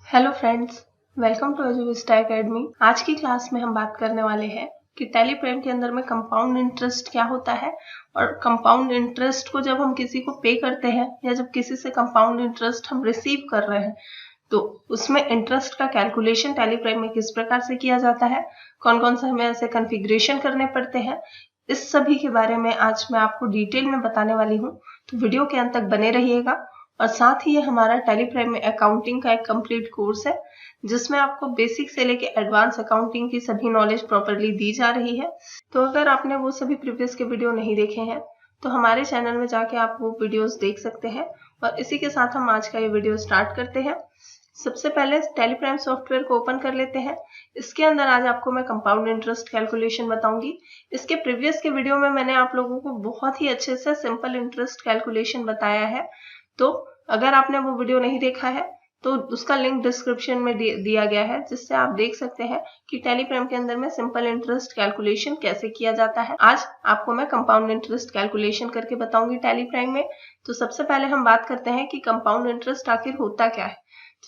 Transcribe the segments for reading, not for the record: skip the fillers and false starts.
Hello friends, welcome to Eduvista academy. आज की class में हम बात करने वाले हैं कि टैली प्राइम के अंदर में कंपाउंड इंटरेस्ट क्या होता है और कंपाउंड इंटरेस्ट को जब हम किसी को पे करते हैं या जब किसी से कंपाउंड इंटरेस्ट हम रिसीव कर रहे हैं तो उसमें इंटरेस्ट का कैलकुलेशन टैली प्राइम में किस प्रकार से किया जाता है, कौन कौन से हमें ऐसे कॉन्फ़िगरेशन करने पड़ते हैं, इस सभी के बारे में आज मैं आपको डिटेल में बताने वाली हूँ। तो वीडियो के अंत तक बने रहिएगा। और साथ ही ये हमारा टैली प्राइम में अकाउंटिंग का एक कंप्लीट कोर्स है जिसमें आपको बेसिक से लेके एडवांस अकाउंटिंग की सभी नॉलेज प्रॉपरली दी जा रही है। तो अगर आपने वो सभी प्रीवियस के वीडियो नहीं देखे हैं तो हमारे चैनल में जाके आप वो वीडियोस देख सकते हैं। और इसी के साथ हम आज का ये वीडियो स्टार्ट करते हैं। सबसे पहले टैली प्राइम सॉफ्टवेयर को ओपन कर लेते हैं। इसके अंदर आज आपको मैं कंपाउंड इंटरेस्ट कैलकुलेशन बताऊंगी। इसके प्रीवियस के वीडियो में मैंने आप लोगों को बहुत ही अच्छे से सिंपल इंटरेस्ट कैलकुलेशन बताया है, तो अगर आपने वो वीडियो नहीं देखा है तो उसका लिंक डिस्क्रिप्शन में दिया गया है, जिससे आप देख सकते हैं कि टैली प्राइम के अंदर में सिंपल इंटरेस्ट कैलकुलेशन कैसे किया जाता है। आज आपको मैं कंपाउंड इंटरेस्ट कैलकुलेशन करके बताऊंगी टैली प्राइम में। तो सबसे पहले हम बात करते हैं कि कंपाउंड इंटरेस्ट आखिर होता क्या है।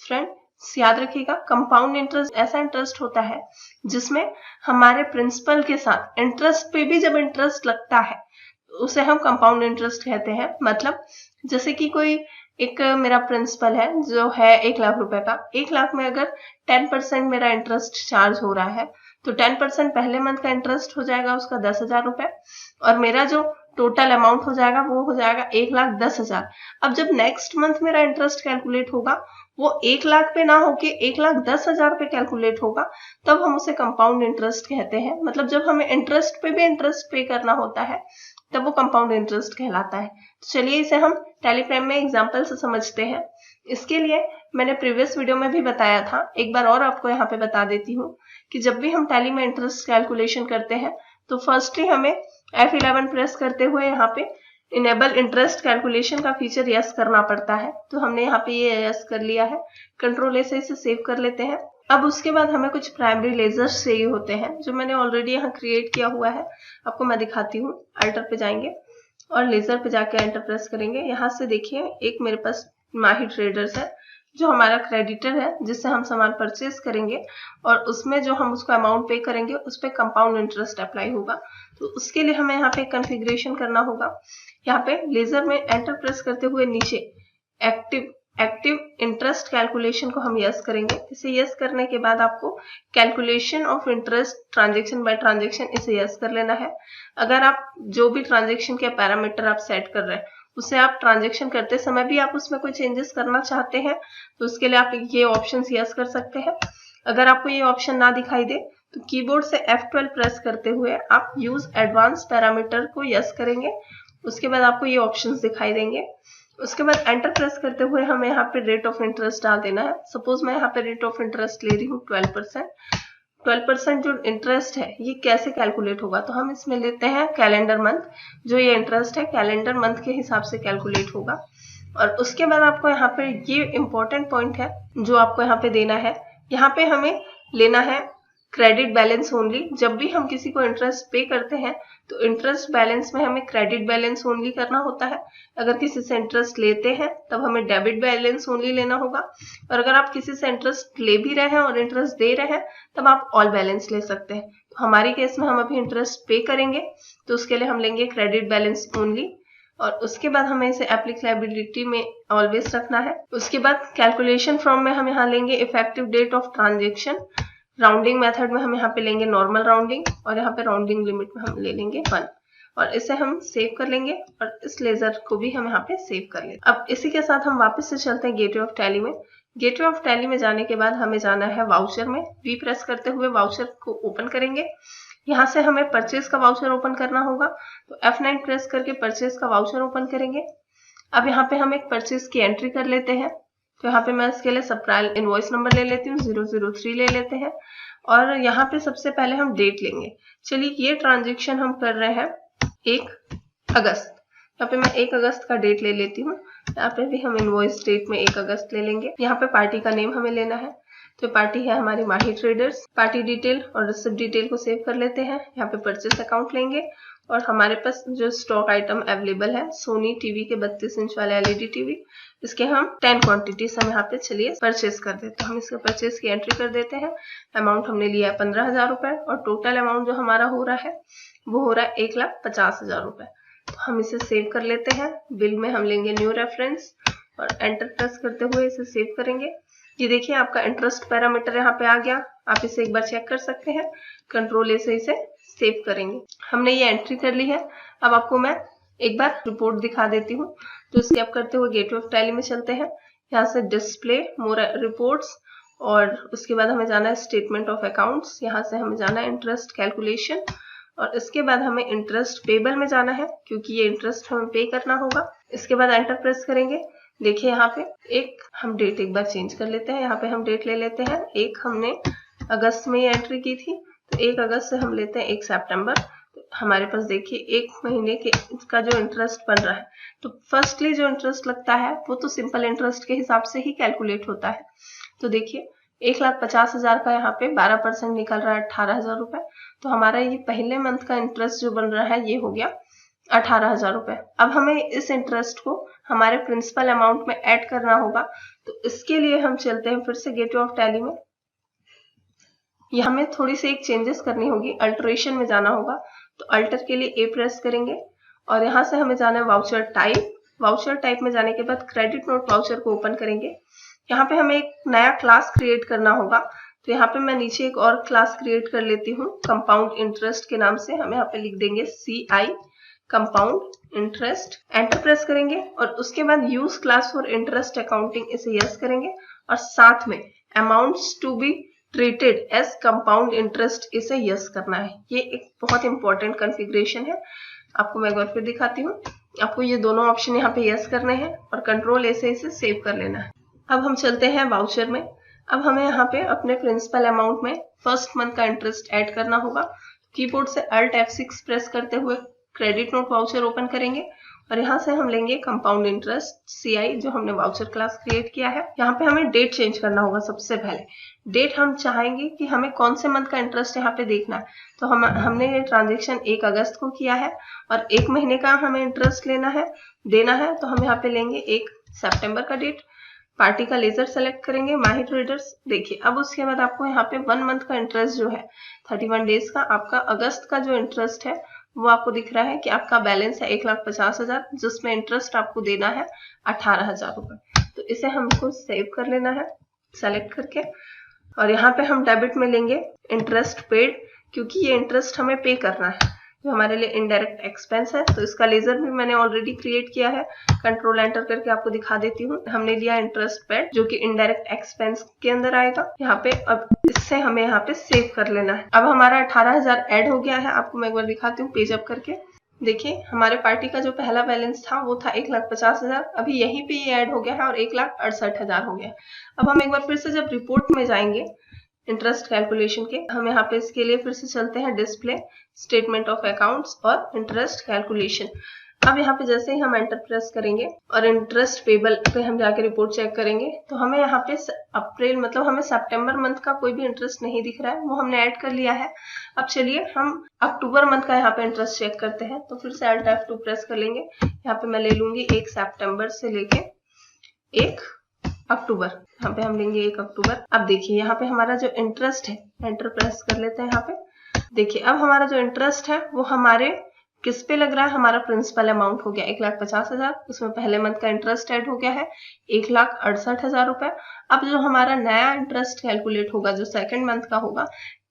फ्रेंड्स याद रखिएगा, कंपाउंड इंटरेस्ट ऐसा इंटरेस्ट होता है जिसमें हमारे प्रिंसिपल के साथ इंटरेस्ट पे भी जब इंटरेस्ट लगता है उसे हम कंपाउंड इंटरेस्ट कहते हैं। मतलब जैसे कि कोई एक मेरा प्रिंसिपल है जो है 1,00,000 रुपए का, 1,00,000 में अगर 10% मेरा इंटरेस्ट चार्ज हो रहा है तो 10% पहले मंथ का इंटरेस्ट हो जाएगा उसका 10,000 रुपए और मेरा जो टोटल अमाउंट हो जाएगा वो हो जाएगा 1,10,000। अब जब नेक्स्ट मंथ मेरा इंटरेस्ट कैलकुलेट होगा वो 1,00,000 पे ना होके 1,10,000 पे कैलकुलेट होगा, तब हम उसे कंपाउंड इंटरेस्ट कहते हैं। मतलब जब हमें इंटरेस्ट पे भी इंटरेस्ट पे करना होता है तब वो कंपाउंड इंटरेस्ट कहलाता है। तो चलिए इसे हम टैली प्राइम में एग्जांपल से समझते हैं। इसके लिए मैंने प्रीवियस वीडियो में भी बताया था, एक बार और आपको यहाँ पे बता देती हूँ कि जब भी हम टैली में इंटरेस्ट कैलकुलेशन करते हैं तो फर्स्टली हमें F11 प्रेस करते हुए यहाँ पे इनेबल इंटरेस्ट कैलकुलेशन का फीचर यस करना पड़ता है। तो हमने यहाँ पे ये यस कर लिया है। कंट्रोल ए से इसे सेव कर लेते हैं। अब उसके बाद हमें कुछ प्राइमरी लेजर्स चाहिए होते हैं जो मैंने ऑलरेडी यहाँ क्रिएट किया हुआ है, आपको मैं दिखाती हूँ। अल्टर पे जाएंगे और लेजर पे जाके एंटर प्रेस करेंगे। यहाँ से देखिए एक मेरे पास माही ट्रेडर्स है जो हमारा क्रेडिटर है जिससे हम सामान परचेज करेंगे और उसमें जो हम उसको अमाउंट पे करेंगे उस पर कंपाउंड इंटरेस्ट अप्लाई होगा। तो उसके लिए हमें यहाँ पे कॉन्फ़िगरेशन करना होगा। यहाँ पे लेजर में एंटर प्रेस करते हुए नीचे एक्टिव इंटरेस्ट कैलकुलेशन को हम यस करेंगे। इसे यस करने के बाद आपको calculation of interest transaction by transaction इसे यस कर लेना है। अगर आप जो भी ट्रांजेक्शन के पैरामीटर आप सेट कर रहे हैं उसे आप ट्रांजेक्शन करते समय भी आप उसमें कोई चेंजेस करना चाहते हैं तो उसके लिए आप ये ऑप्शन यस कर सकते हैं। अगर आपको ये ऑप्शन ना दिखाई दे तो कीबोर्ड से F12 प्रेस करते हुए आप यूज एडवांस पैरामीटर को यस करेंगे। उसके बाद आपको ये ऑप्शंस दिखाई देंगे। उसके बाद एंटर प्रेस करते हुए हमें यहाँ पे रेट ऑफ इंटरेस्ट डाल देना है। सपोज मैं यहाँ पे रेट ऑफ इंटरेस्ट ले रही हूँ 12%। 12% जो इंटरेस्ट है ये कैसे कैलकुलेट होगा, तो हम इसमें लेते हैं कैलेंडर मंथ। जो ये इंटरेस्ट है कैलेंडर मंथ के हिसाब से कैलकुलेट होगा। और उसके बाद आपको यहाँ पे ये इंपॉर्टेंट पॉइंट है जो आपको यहाँ पे देना है। यहाँ पे हमें लेना है क्रेडिट बैलेंस ओनली। जब भी हम किसी को इंटरेस्ट पे करते हैं तो इंटरेस्ट बैलेंस में हमें क्रेडिट बैलेंस ओनली करना होता है। अगर किसी से इंटरेस्ट लेते हैं तब हमें डेबिट बैलेंस ओनली लेना होगा। और अगर आप किसी से इंटरेस्ट ले भी रहे हैं और इंटरेस्ट दे रहे हैं तब आप ऑल बैलेंस ले सकते हैं। तो हमारे केस में हम अभी इंटरेस्ट पे करेंगे तो उसके लिए हम लेंगे क्रेडिट बैलेंस ओनली और उसके बाद हमें इसे एप्लीकेबिलिटी में ऑलवेज रखना है। उसके बाद कैलकुलेशन फ्रॉम में हम यहाँ लेंगे effective date of transaction. Rounding method में हम यहाँ पे लेंगे नॉर्मल राउंडिंग और यहाँ पे राउंडिंग लिमिट में हम ले लेंगे 1 और इसे हम सेव कर लेंगे और इस लेजर को भी हम यहाँ पे सेव कर लेंगे। अब इसी के साथ हम वापस से चलते हैं गेटवे ऑफ टैली में। गेटवे ऑफ टैली में जाने के बाद हमें जाना है वाउचर में। वी प्रेस करते हुए वाउचर को ओपन करेंगे। यहाँ से हमें परचेज का वाउचर ओपन करना होगा तो F9 प्रेस करके परचेज का वाउचर ओपन करेंगे। अब यहाँ पे हम एक परचेज की एंट्री कर लेते हैं। तो यहाँ पे मैं इसके लिए सप्लायर इनवॉइस नंबर ले लेती हूँ, 003 ले लेते हैं और यहाँ पे सबसे पहले हम डेट लेंगे। चलिए ये ट्रांजेक्शन हम कर रहे हैं 1 अगस्त। यहाँ पे मैं 1 अगस्त का डेट ले लेती हूँ। यहाँ पे भी हम इनवॉइस डेट में 1 अगस्त ले लेंगे। यहाँ पे पार्टी का नेम हमें लेना है तो पार्टी है हमारी माही ट्रेडर्स। पार्टी डिटेल और रिसिप्ट डिटेल को सेव कर लेते हैं। यहाँ पे परचेस अकाउंट लेंगे। और हमारे पास जो स्टॉक आइटम अवेलेबल है सोनी टीवी के 32 इंच वाले एलईडी टीवी, इसके हम 10 क्वांटिटीज हम यहाँ पे चलिए परचेज कर देते हैं। हम इसके परचेज की एंट्री कर देते हैं। अमाउंट हमने लिया है 15,000 रुपए और टोटल अमाउंट जो हमारा हो रहा है वो हो रहा है 1,50,000 रुपए। तो हम इसे सेव कर लेते हैं। बिल में हम लेंगे न्यू रेफरेंस और एंटर प्रेस करते हुए इसे सेव करेंगे। ये देखिए आपका इंटरेस्ट पैरामीटर यहाँ पे आ गया। आप इसे एक बार चेक कर सकते हैं। कंट्रोल ए से इसे सेव करेंगे। हमने ये एंट्री कर ली है। अब आपको मैं एक बार रिपोर्ट दिखा देती हूँ। तो स्टेप करते हुए गेटवे ऑफ टैली में चलते हैं। यहाँ से डिस्प्ले मोर रिपोर्ट्स और उसके बाद हमें जाना है स्टेटमेंट ऑफ अकाउंट्स। यहाँ से हमें जाना है इंटरेस्ट कैलकुलेशन और इसके बाद हमें इंटरेस्ट पेबल में जाना है क्योंकि ये इंटरेस्ट हमें पे करना होगा। इसके बाद एंटर प्रेस करेंगे। देखिए यहाँ पे हम डेट एक बार चेंज कर लेते हैं। यहाँ पे हम डेट ले लेते हैं। हमने अगस्त में ये एंट्री की थी तो 1 अगस्त से हम लेते हैं 1 सितंबर। तो हमारे पास देखिए 1 महीने के का जो इंटरेस्ट बन रहा है तो फर्स्टली जो इंटरेस्ट लगता है वो तो सिंपल इंटरेस्ट के हिसाब से ही कैलकुलेट होता है। तो देखिए 1,50,000 का यहाँ पे 12% निकल रहा है 18,000 रुपए। तो हमारा ये पहले मंथ का इंटरेस्ट जो बन रहा है ये हो गया 18,000 रुपए। अब हमें इस इंटरेस्ट को हमारे प्रिंसिपल अमाउंट में ऐड करना होगा। तो इसके लिए हम चलते हैं फिर से गेटवे ऑफ टैली में। ये हमें थोड़ी सी एक चेंजेस करनी होगी, अल्टरेशन में जाना होगा। तो अल्टर के लिए ए प्रेस करेंगे और यहाँ से हमें जाना है वाउचर टाइप। वाउचर टाइप में जाने के बाद क्रेडिट नोट वाउचर को ओपन करेंगे। यहाँ पे हमें एक नया क्लास क्रिएट करना होगा। तो यहाँ पे मैं नीचे एक और क्लास क्रिएट कर लेती हूँ कंपाउंड इंटरेस्ट के नाम से। हम यहाँ पे लिख देंगे CI compound interest. Enter press करेंगे और उसके बाद use class for interest accounting इसे यस करेंगे और साथ में amounts to be treated as compound interest इसे यस करना है। ये एक बहुत इंपॉर्टेंट कॉन्फ़िगरेशन है। आपको मैं एक बार फिर दिखाती हूँ। आपको ये दोनों ऑप्शन यहाँ पे यस करने हैं और कंट्रोल ए से इसे सेव कर लेना है। अब हम चलते हैं वाउचर में। अब हमें यहाँ पे अपने प्रिंसिपल अमाउंट में फर्स्ट मंथ का इंटरेस्ट ऐड करना होगा। कीबोर्ड से Alt F6 प्रेस करते हुए क्रेडिट नोट वाउचर ओपन करेंगे और यहाँ से हम लेंगे कंपाउंड इंटरेस्ट CI जो हमने वाउचर क्लास क्रिएट किया है। यहाँ पे हमें डेट चेंज करना होगा। सबसे पहले डेट हम चाहेंगे कि हमें कौन से मंथ का इंटरेस्ट यहाँ पे देखना है। तो हमने ये ट्रांजेक्शन 1 अगस्त को किया है और 1 महीने का हमें इंटरेस्ट देना है। तो हम यहाँ पे लेंगे 1 सितंबर का डेट। पार्टी का लेजर सेलेक्ट करेंगे, माही ट्रेडर्स। देखिए अब उसके बाद आपको यहाँ पे 1 मंथ का इंटरेस्ट जो है 31 डेज का, आपका अगस्त का जो इंटरेस्ट है वो आपको दिख रहा है कि आपका बैलेंस है 1,50,000 जिसमें इंटरेस्ट आपको देना है 18,000 रुपए। तो इसे हमको सेव कर लेना है सेलेक्ट करके और यहाँ पे हम डेबिट में लेंगे इंटरेस्ट पेड क्योंकि ये इंटरेस्ट हमें पे करना है जो हमारे लिए इनडायरेक्ट एक्सपेंस है। तो इसका लेजर भी मैंने ऑलरेडी क्रिएट किया है। कंट्रोल एंटर करके आपको दिखा देती हूँ। हमने लिया इंटरेस्ट पेड जो कि इनडायरेक्ट एक्सपेंस के अंदर आएगा यहाँ पे। अब इससे हमें यहाँ पे सेव कर लेना है। अब हमारा 18,000 ऐड हो गया है। आपको मैं एक बार दिखाती हूँ पेज अप करके। देखिए हमारे पार्टी का जो पहला बैलेंस था वो था 1,50,000। अभी यहीं पे ये ऐड हो गया है और 1,68,000 हो गया। अब हम एक बार फिर से जब रिपोर्ट में जाएंगे इंटरेस्ट कैलकुलेशन के, हम यहाँ पे इसके लिए फिर से चलते हैं डिस्प्ले स्टेटमेंट ऑफ अकाउंट्स और इंटरेस्ट कैलकुलेशन। अब यहाँ पे जैसे ही हम एंटर प्रेस करेंगे और इंटरेस्ट पेबल पे हम जाके रिपोर्ट चेक करेंगे तो हमें यहाँ पे अप्रैल मतलब हमें सितंबर मंथ का कोई भी इंटरेस्ट नहीं दिख रहा है, वो हमने ऐड कर लिया है। अब चलिए हम अक्टूबर मंथ का यहाँ पे इंटरेस्ट चेक करते हैं। तो फिर से Alt F2 प्रेस कर लेंगे। यहाँ पे मैं ले लूंगी 1 सितंबर से लेके 1 अक्टूबर। यहाँ पे हम लेंगे 1 अक्टूबर। अब देखिए यहाँ पे हमारा जो इंटरेस्ट है एंटर प्रेस कर लेते हैं। यहाँ पे देखिए अब हमारा जो इंटरेस्ट है वो हमारे किस पे लग रहा है, हमारा प्रिंसिपल अमाउंट हो गया 1,50,000। उसमें पहले मंथ का इंटरेस्ट ऐड हो गया है 1,68,000 रुपए। अब जो हमारा नया इंटरेस्ट कैलकुलेट होगा जो सेकंड मंथ का होगा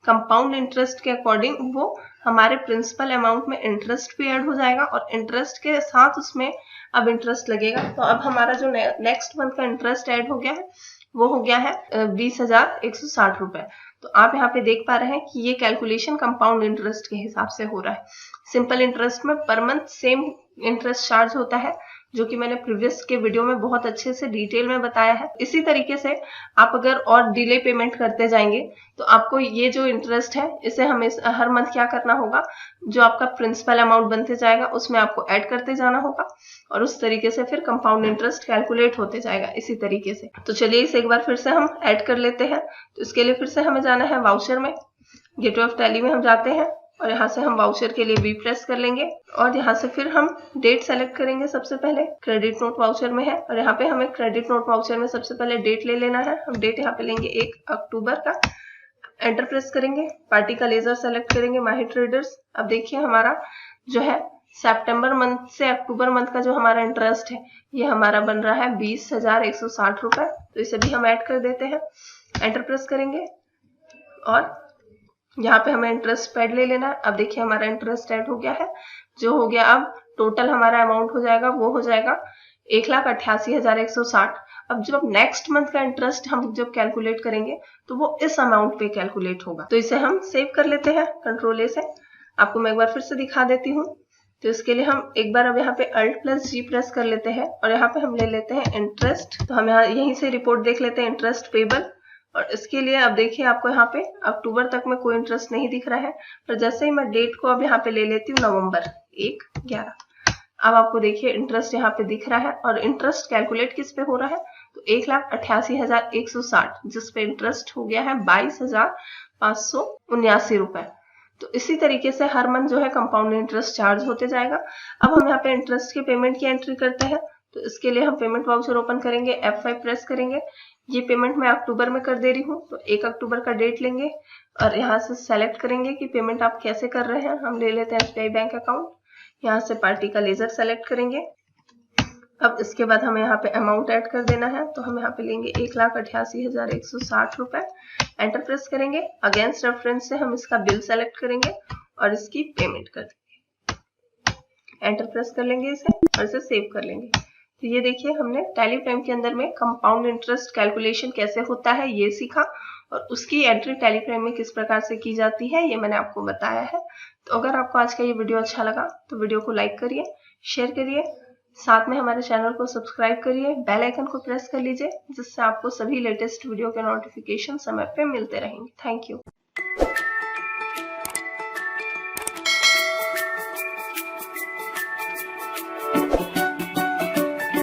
कंपाउंड इंटरेस्ट के अकॉर्डिंग, वो हमारे प्रिंसिपल अमाउंट में इंटरेस्ट भी ऐड हो जाएगा और इंटरेस्ट के साथ उसमें अब इंटरेस्ट लगेगा। तो अब हमारा जो नेक्स्ट मंथ का इंटरेस्ट ऐड हो गया है वो हो गया है 20,160 रुपए। तो आप यहाँ पे देख पा रहे हैं कि ये कैलकुलेशन कंपाउंड इंटरेस्ट के हिसाब से हो रहा है। सिंपल इंटरेस्ट में per month same interest charge होता है जो कि मैंने प्रीवियस के वीडियो में बहुत अच्छे से डिटेल में बताया है। इसी तरीके से आप अगर और डिले पेमेंट करते जाएंगे तो आपको ये जो इंटरेस्ट है इसे हमें हर मंथ क्या करना होगा, जो आपका प्रिंसिपल अमाउंट बनते जाएगा उसमें आपको ऐड करते जाना होगा और उस तरीके से फिर कंपाउंड इंटरेस्ट कैलकुलेट होते जाएगा इसी तरीके से। तो चलिए इसे एक बार फिर से हम ऐड कर लेते हैं। तो इसके लिए फिर से हमें जाना है वाउचर में, गेटवे ऑफ टैली में हम जाते हैं और यहाँ से हम वाउचर के लिए बी प्रेस कर लेंगे और यहाँ से फिर हम डेट सेलेक्ट करेंगे। सबसे पहले क्रेडिट नोट वाउचर में है और यहाँ पे हमें क्रेडिट नोट वाउचर में सबसे पहले डेट ले लेना है। हम डेट यहाँ पे लेंगे 1 अक्टूबर का। एंटर प्रेस करेंगे, पार्टी का लेजर सेलेक्ट करेंगे, माही ट्रेडर्स। अब देखिए हमारा जो है सितंबर मंथ से अक्टूबर मंथ का जो हमारा इंटरेस्ट है ये हमारा बन रहा है 20,160 रुपए। तो इसे भी हम ऐड कर देते हैं। एंटर प्रेस करेंगे और यहाँ पे हमें इंटरेस्ट पैड ले लेना है। अब देखिए हमारा इंटरेस्ट ऐड हो गया है। जो हो गया, अब टोटल हमारा अमाउंट हो जाएगा, वो हो जाएगा 1,88,160। अब जब नेक्स्ट मंथ का इंटरेस्ट हम जब कैलकुलेट करेंगे तो वो इस अमाउंट पे कैलकुलेट होगा। तो इसे हम सेव कर लेते हैं कंट्रोल ए से। आपको मैं एक बार फिर से दिखा देती हूँ। तो इसके लिए हम एक बार अब यहाँ पे Alt+G प्रेस कर लेते हैं और यहाँ पे हम ले लेते हैं इंटरेस्ट। तो हम यहाँ यहीं से रिपोर्ट देख लेते हैं इंटरेस्ट पेबल। और इसके लिए अब देखिए आपको यहाँ पे अक्टूबर तक में कोई इंटरेस्ट नहीं दिख रहा है, पर जैसे ही मैं डेट को अब यहाँ पे ले लेती हूँ नवंबर 1/11, अब आपको देखिए इंटरेस्ट यहाँ पे दिख रहा है। और इंटरेस्ट कैलकुलेट किस पे हो रहा है, तो 1,88,160 जिस पे इंटरेस्ट हो गया है 22,579 रुपए। तो इसी तरीके से हर मंथ जो है कंपाउंड इंटरेस्ट चार्ज होते जाएगा। अब हम यहाँ पे इंटरेस्ट के पेमेंट की एंट्री करते हैं। तो इसके लिए हम पेमेंट वाउचर ओपन करेंगे, F5 प्रेस करेंगे। ये पेमेंट मैं अक्टूबर में कर दे रही हूँ, तो 1 अक्टूबर का डेट लेंगे और यहाँ से सेलेक्ट करेंगे कि पेमेंट आप कैसे कर रहे हैं। हम ले लेते हैं SBI बैंक अकाउंट। यहाँ से पार्टी का लेजर सेलेक्ट करेंगे। अब इसके बाद हमें यहाँ पे अमाउंट ऐड कर देना है। तो हम यहाँ पे लेंगे 1,88,160 रुपए। एंटर प्रेस करेंगे। अगेंस्ट रेफरेंस से हम इसका बिल सेलेक्ट करेंगे और इसकी पेमेंट कर देंगे। एंटर प्रेस कर लेंगे इसे और इसे सेव कर लेंगे। तो ये देखिए हमने टैली प्राइम के अंदर में कंपाउंड इंटरेस्ट कैलकुलेशन कैसे होता है ये सीखा और उसकी एंट्री टैली प्राइम में किस प्रकार से की जाती है ये मैंने आपको बताया है। तो अगर आपको आज का ये वीडियो अच्छा लगा तो वीडियो को लाइक करिए, शेयर करिए, साथ में हमारे चैनल को सब्सक्राइब करिए, बेल आइकन को प्रेस कर लीजिए जिससे आपको सभी लेटेस्ट वीडियो के नोटिफिकेशन समय पे मिलते रहेंगे। Thank you.